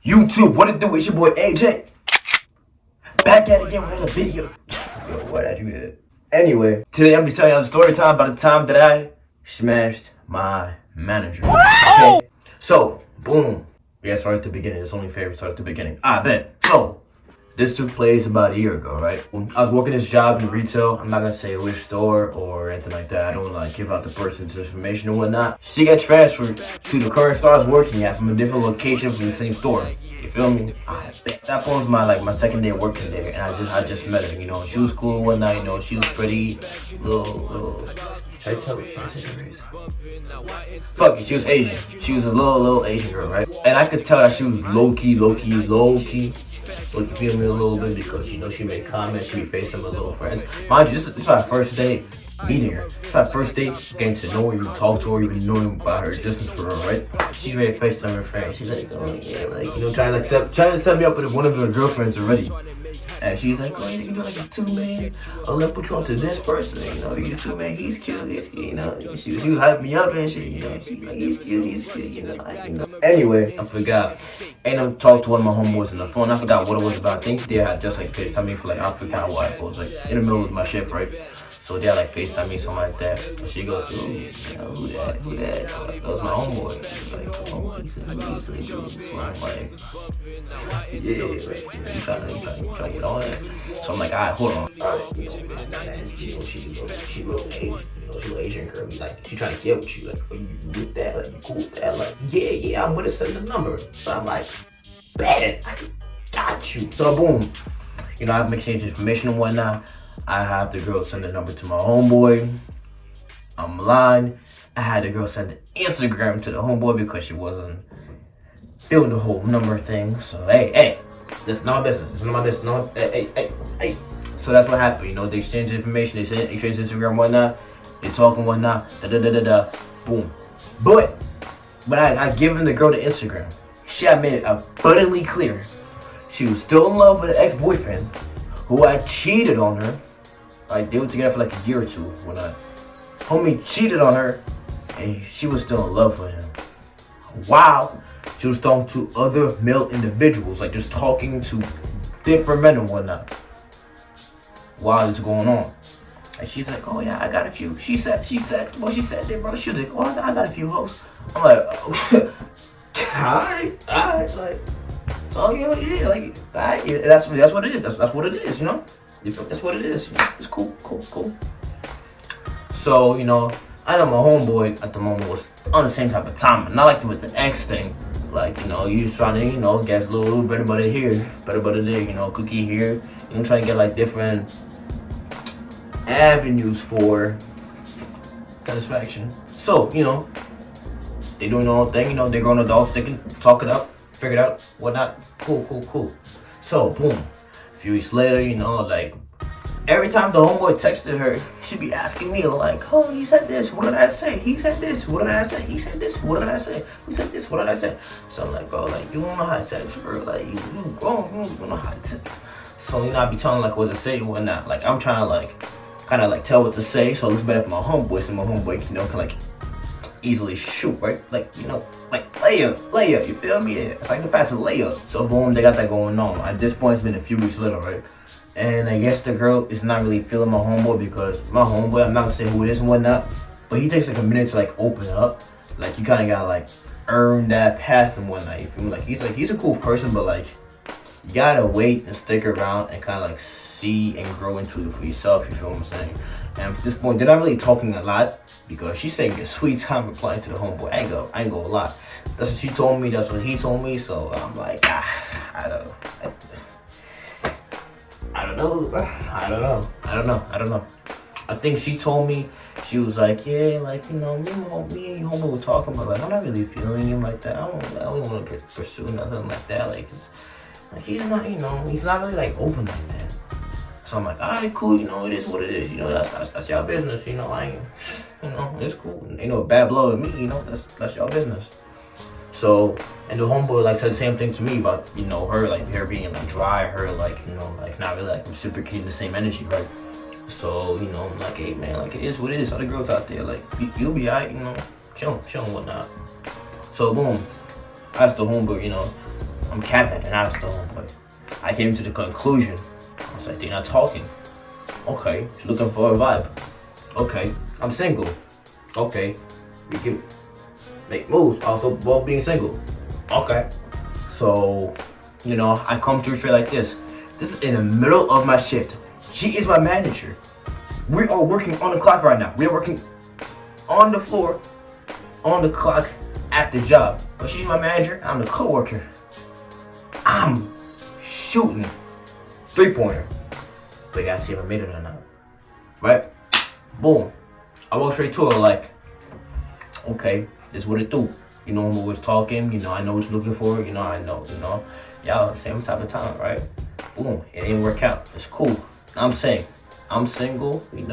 YouTube, what it do? It's your boy AJ. Back at it again with another video. Yo, why'd I do that? Anyway, today I'm gonna be telling you the story time about the time that I smashed my manager. Okay? So, boom. Yeah, start at the beginning. It's only fair we start at the beginning. I bet. So, this took place about a year ago, right? I was working this job in retail. I'm not gonna say which store or anything like that. I don't like give out the person's information and whatnot. She got transferred to the current store I was working at from a different location from the same store. You feel me? That was my second day working there, and I just met her. You know, she was cool and whatnot. You know, she was pretty little. Should I tell her? Fuck it, she was Asian. She was a little Asian girl, right? And I could tell that she was low key. You feel me a little bit because you know she made comments, she be facing with little friends. Mind you, this is our first day meeting her. It's our first day getting to know her, even talk to her, even knowing about her existence for her, right? She's ready to FaceTime her friends. She's like, oh yeah, like you know, trying to set me up with one of her girlfriends already. And she's like, oh, you can do like a 2-man. Oh, let's put you on to this person. You know, you 2-man, he's cute, you know. She was hyping me up and shit, you know. She's like, he's cute, you know. Anyway, I forgot. And I talked to one of my homeboys on the phone. I forgot what it was about. I think they had just like FaceTime me for like, I forgot what it was. Like, in the middle of my shift, right? So they had like FaceTime me, something like that. And she goes, ooh, you know, who that? So, like, that was my homeboy. She's like, oh, he's so I'm like, yeah, like, you trying to get on it. So I'm like, alright, hold on. Alright, you know, she little Asian, you know, she little Asian girl. Like, she trying to get with you. Like, are you with that? Like, you cool with that? Like, yeah, I'm gonna send the number. So I'm like, bet, I got you. So boom, you know, I've exchanged information and whatnot. I have the girl send the number to my homeboy. I'm lying. I had the girl send the Instagram to the homeboy because she wasn't feeling the whole number thing. So hey, that's not my business. It's not my business. No, hey. So that's what happened. You know, they exchange information. They send exchange Instagram, whatnot. They talk and whatnot. Boom. But when I given the girl the Instagram, she had made it abundantly clear she was still in love with an ex-boyfriend who had cheated on her. Like, they were together for like a year or two when homie cheated on her and she was still in love with him. Wow. She was talking to other male individuals, like just talking to different men and whatnot. While it's going on. And she's like, oh yeah, I got a few. She said there, bro. She was like, oh, I got a few hoes. I'm like, oh, alright, like, so yeah, like, alright, that's what it is. That's what it is, you know? You feel, that's what it is. You know? It's cool. So, you know, I know my homeboy at the moment was on the same type of time. Not like with the ex thing. Like, you know, you just trying to, you know, get a little better butter here, better butter there, you know, cookie here. You know, trying to get like different avenues for satisfaction. So, you know, they doing their own thing, you know, they're grown adults, they can talk it up, figure it out, whatnot. Cool. So, boom. A few weeks later, you know, like, every time the homeboy texted her, she'd be asking me, like, oh, he said this, what did I say? He said this, what did I say? He said this, what did I say? He said this, what did I say? So I'm like, bro, like, you don't know how to text, bro. Like, you grown, you don't know how to text. So, you know, I be telling, like, what to say and whatnot. Like, I'm trying to, like, kind of, like, tell what to say, so it looks better for my homeboy, so my homeboy, you know, can, like, easily shoot, right? Like, you know, like, layup, you feel me? It's like the pass a layup. So, boom, they got that going on. At this point, it's been a few weeks later, right? And I guess the girl is not really feeling my homeboy because my homeboy, I'm not gonna say who it is and whatnot, but he takes like a minute to like open up. Like you kind of gotta like earn that path and whatnot. You feel me? Like he's a cool person, but like you gotta wait and stick around and kind of like see and grow into it for yourself. You feel what I'm saying? And at this point, they're not really talking a lot because she's taking a sweet time replying to the homeboy. I ain't gonna lie. That's what she told me. That's what he told me. So I'm like, I don't know. I think she told me, she was like, yeah, like, you know, me and homie were talking, but like, I'm not really feeling him like that. I don't want to pursue nothing like that. Like, he's not, you know, he's not really like open like that. So I'm like, alright, cool, you know, it is what it is. You know, that's y'all business. You know, I ain't, you know, it's cool. Ain't no bad blood with me. You know, that's y'all business. So, and the homeboy like said the same thing to me about, you know, her being like dry, her like, you know, like not really like reciprocating the same energy, right? So, you know, like, hey man, like it is what it is. Other girls out there, like you'll be alright, you know, chill and whatnot. So boom, I asked the homeboy, you know, I'm capping, and I was still homeboy. I came to the conclusion. I was like, they're not talking. Okay, she's looking for a vibe. Okay, I'm single. Okay, we can make moves also while being single. Okay, so I come to her straight like this. This is in the middle of my shift. She is my manager. We are working on the clock right now. We are working on the floor, on the clock, at the job. But she's my manager. I'm the coworker. I'm shooting 3-pointer. But I gotta see if I made it or not. Right? Boom. I walk straight to her like, okay, this is what it do. I'm always talking, I know what you're looking for, I know, y'all same type of time, right? Boom, it didn't work out. It's cool. I'm saying, I'm single, you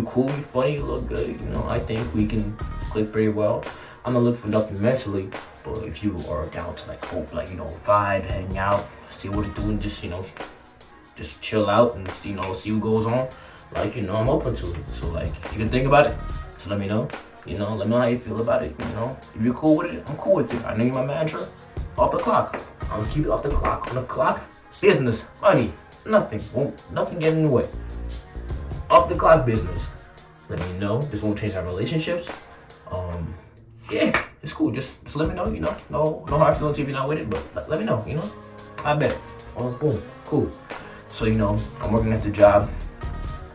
cool, you funny, you look good, I think we can click pretty well. I'm not looking for nothing mentally, but if you are down to vibe, hang out, see what it's doing, just just chill out and see what goes on. I'm open to it. So you can think about it. So let me know. Let me know how you feel about it. If you're cool with it, I'm cool with it. I know you're my manager. Off the clock. I'm gonna keep it off the clock. On the clock, business, money, nothing. Nothing get in the way. Off the clock business. Let me know. This won't change our relationships. Yeah, it's cool. Just let me know. No hard feelings if you're not with it, but let me know. I bet. Oh, boom, cool. So I'm working at the job.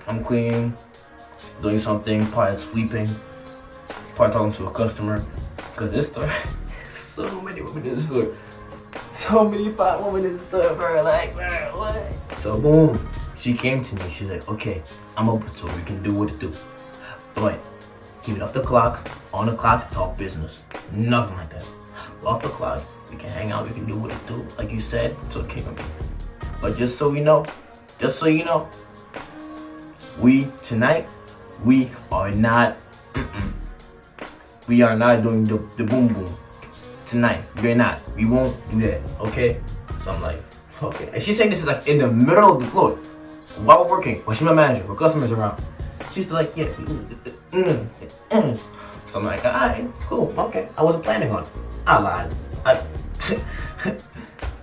I'm cleaning, doing something, probably sleeping, probably talking to a customer. Cause this store, so many women in the store, so many fat women in the store, bro. Bro, what? So boom, she came to me. She's like, okay, I'm open to it. We can do what it do, but keep it off the clock. On the clock, talk business. Nothing like that. Off the clock, we can hang out. We can do what it do. Like you said, it's okay with me. But just so you know, tonight, we are not doing the boom boom. Tonight, we're not. We won't do that, okay? So I'm like, okay. And she's saying this is in the middle of the floor. While we're working, she's my manager, her customers around. She's like, yeah. So I'm like, alright, cool, okay. I wasn't planning on it. I lied.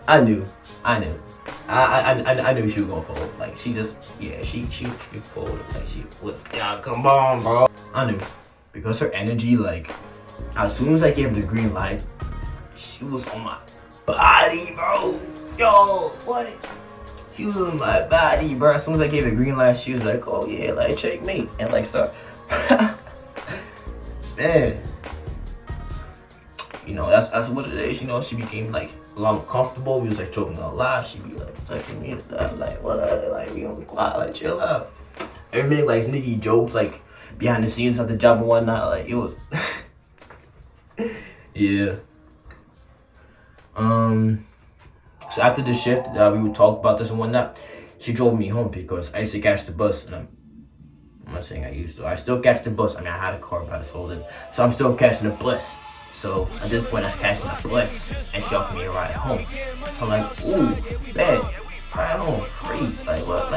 I knew. I knew she was gonna fold. She folded. She was, yeah, come on, bro. I knew. Because her energy, as soon as I gave her the green light, she was on my body, bro. Yo, what? She was on my body, bro. As soon as I gave her the green light, she was like, oh yeah, checkmate. And start. Man. That's what it is. She became a lot more comfortable. We was joking a lot. She be touching me and stuff. What? We on the clock. Chill out. And make sneaky jokes behind the scenes at the job and whatnot. It was. Yeah. So after the shift, we would talk about this and whatnot. She drove me home because I used to catch the bus, and I'm not saying I used to. I still catch the bus. I had a car, but I sold it, so I'm still catching the bus. So at this point, I was catching the bus, and she offered me a ride home. So I'm like, ooh, bad, ride home, free. What?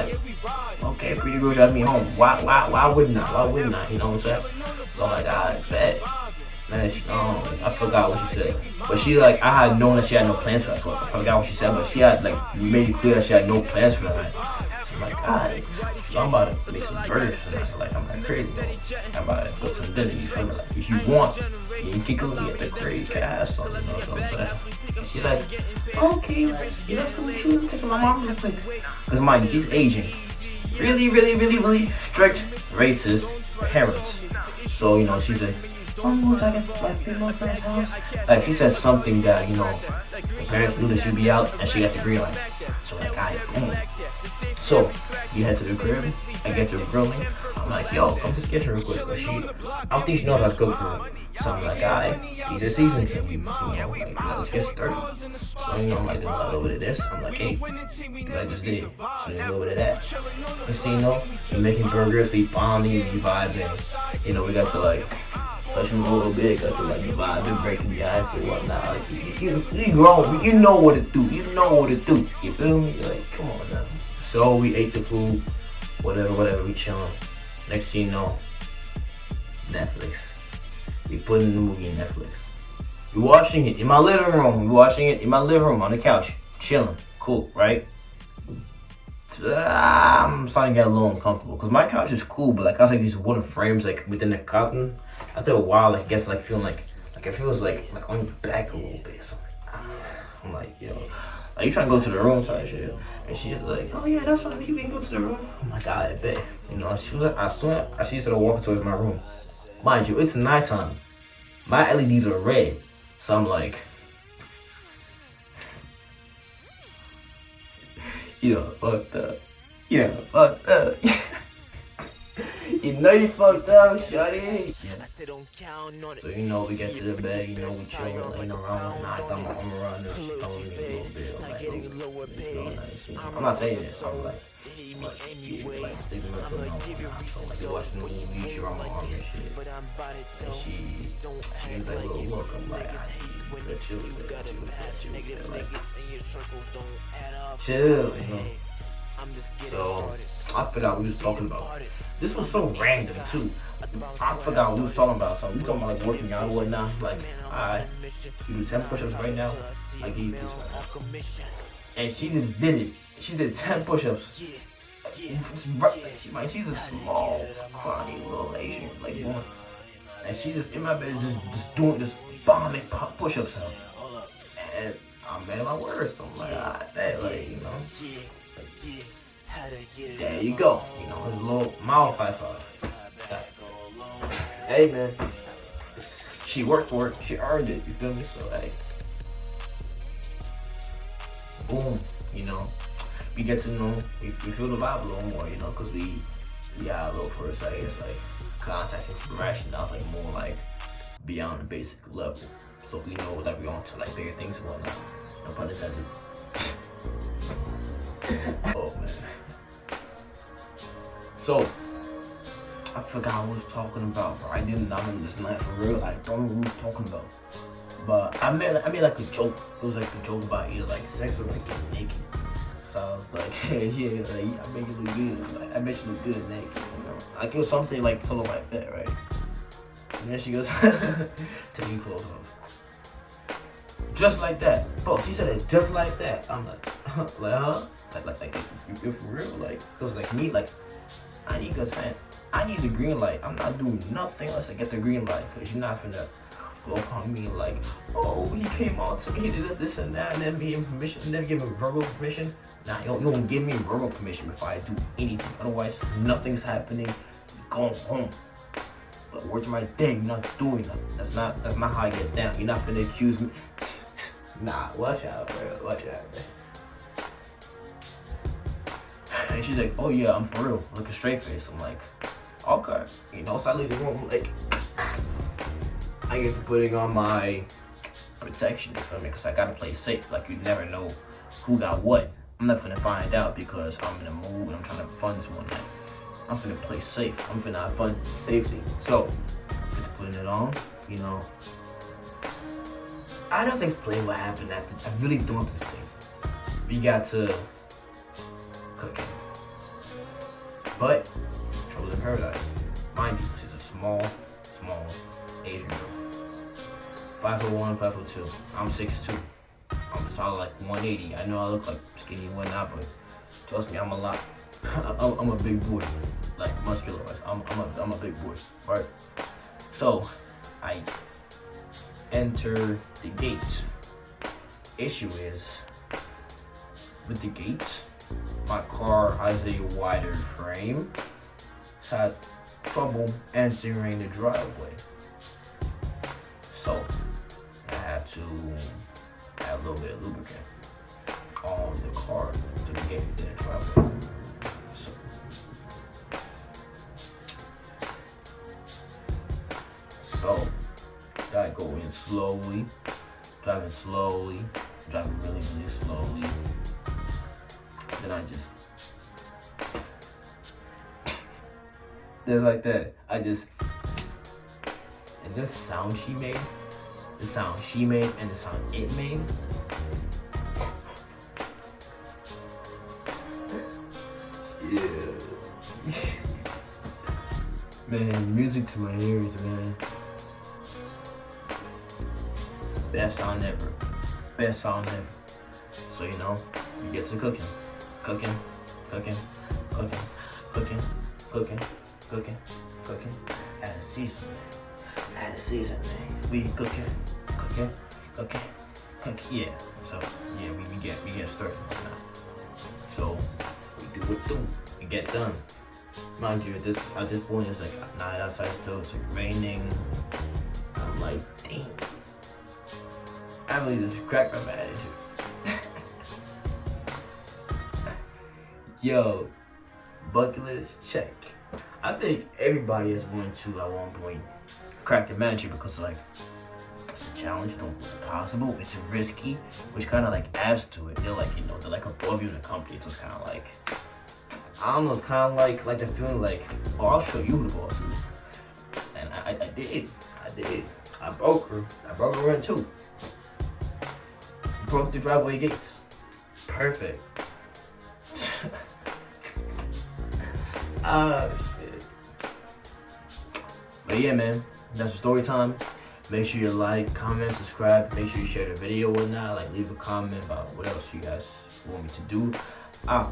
Okay, pretty girl drive me home. Why wouldn't I? Why wouldn't I? You know what I'm saying? So I'm like, bad. Man, I forgot what she said. But she I had known that she had no plans for that. So I forgot what she said, but she had we made it clear that she had no plans for that. So I'm like, God, so I'm about to make some burgers. And I'm not crazy. I'm about to cook some dinner. You feel me? If you want, you can kick me at the crate. Can I have something? You know what I'm saying? She's like, okay, let's go shoot. Take my mom real quick. Because mind you, she's Asian. Really strict, racist parents. So, she's like, once I get my friend's house. She said something that, the parents knew that she'd be out and she got the green light. So boom. So you head to the crib, I get to the grilling. I'm like, yo, come to the kitchen real quick. But I don't think she knows how to cook for it. So I'm like, these are seasoning. Let's get started. So I'm like, a little bit of this. I'm like, hey, I just did. So a little bit of that. Next thing we're making burgers, we bonding, we vibing. We got to touching a little bit, got to vibe and breaking the ice and whatnot. You grown, you know what it do. You feel me? Come on now. So we ate the food, whatever, we chilling. Next thing you know, Netflix. We put in the movie in Netflix. We're watching it in my living room. We're watching it in my living room on the couch, chilling, cool, right? I'm starting to get a little uncomfortable because my couch is cool, but like I was like these wooden frames like within the cotton. After a while, like, I guess like feeling like it feels like on your back a little bit. So I'm like, yo, are you trying to go to the room, type shit? And she's like, oh yeah, that's fine. You can go to the room. I'm like, I bet. You know, she was. I she started walking towards my room. Mind you, it's nighttime. My LEDs are red, so I'm like, you know, fucked up. You know, fucked up. You know you fucked up, shawty. Yeah. So you know we get to the bed, you know we chill, laying around. Nah, I'm around this, throwing me a little bit. I'm like, oh, it's real nice. You know? I'm not saying it. I'm like, like sleeping with her mom. So like we're watching the movie, she around my arm and shit. And she's like, little look. I'm like, chill, like, chill, you know. So I forgot what we was talking about. This was so random too. I forgot what we was talking about. So we talking about like working out or whatnot. Like, you do 10 push-ups right now. I give you this right now. And she just did it. She did 10 push-ups. She's a small, scrawny little Asian lady woman. And she just in my bed just doing this bombing push-ups out. And I'm man of my words. So I'm like, that like, you know. There you go. You know, it's a little mouth high five. Hey man. She worked for it. She earned it. You feel me? So hey. Boom. You know. We get to know, we feel the vibe a little more, you know, because we got a little first, I guess, like, contact interaction, not like more like beyond the basic level. So we know that we're on to like bigger things and whatnot. No pun intended. Oh man. So I forgot what I was talking about, bro. I didn't know this night for real. I don't know what I was talking about. But I made like a joke. It was like a joke about either like sex or like getting naked. So I was like, yeah, like, I make you look good. Like, I bet you look good naked, you know. Like it was something like that, right? And then she goes, take your clothes off. Just like that. Bro, she said it just like that. I'm like, like, huh? Like, you're for real? Like, cause like me, like, I need consent. I need the green light. I'm not doing nothing unless I get the green light, cause you're not finna go upon me like, oh, he came on to me, he did this and that, and then give him permission, and then give him verbal permission. Nah, you don't give me verbal permission before I do anything. Otherwise, nothing's happening. Go home. But word to my day, you're not doing nothing. That's not how I get down. You're not finna accuse me. Nah, watch out, bro. Watch out, bro. And she's like, oh yeah, I'm for real. Look a straight face. I'm like, okay. You know, so I leave the room like, I get to putting on my protection, you feel me? Because I gotta play safe. Like, you never know who got what. I'm not finna find out because I'm in a mood and I'm trying to have fun this one night. I'm finna play safe. I'm finna have fun safely. So, just putting it on, you know. I don't explain what happened after. I really don't explain. We got to cooking. But, trouble in paradise. Mind you, she's a small Asian girl. 5'1", 5'2". I'm 6'2". I'm solid like 180. I know I look like skinny and whatnot, but trust me, I'm a lot. I'm a big boy, like muscular. I'm a big boy, right? So I enter the gate. Issue is with the gate, my car has a wider frame, so I had trouble entering the driveway. So I had to add a little bit of lubricant on the car to the gate in the driveway. So gotta go in slowly, driving really slowly. Then I just then like that. And this sound she made, the sound she made and the sound it made. Yeah. Man, music to my ears, man. Best sound ever. Best sound ever. So you know, you get to cooking. Cooking, cooking, cooking, cooking, cooking, cooking, cooking. Add a seasoning. Add a seasoning. We cooking, cooking, cooking, cooking. Yeah. So yeah, we get started now. So we do it through. We get done. Mind you, at this point it's like night outside still. It's like raining. I'm like, damn. I really just cracked my attitude. Yo, bucket list check. I think everybody has wanted to at one point crack the manager because like it's a challenge, it's possible, it's risky, which kind of like adds to it. They're like, you know, they're like above you in the company. So it's kind of like, I don't know, it's kind of like the feeling like, oh, I'll show you who the boss is. And I did. I broke her in two. Broke the driveway gates. Perfect. Ah, shit. But yeah, man, that's the story time. Make sure you like, comment, subscribe. Make sure you share the video or not. Like, leave a comment about what else you guys want me to do.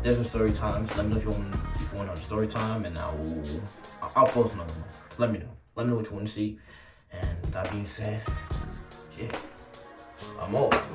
There's a story time. So let me know if you want another story time, and I'll post another one. So let me know. Let me know what you want to see. And that being said, yeah, I'm off.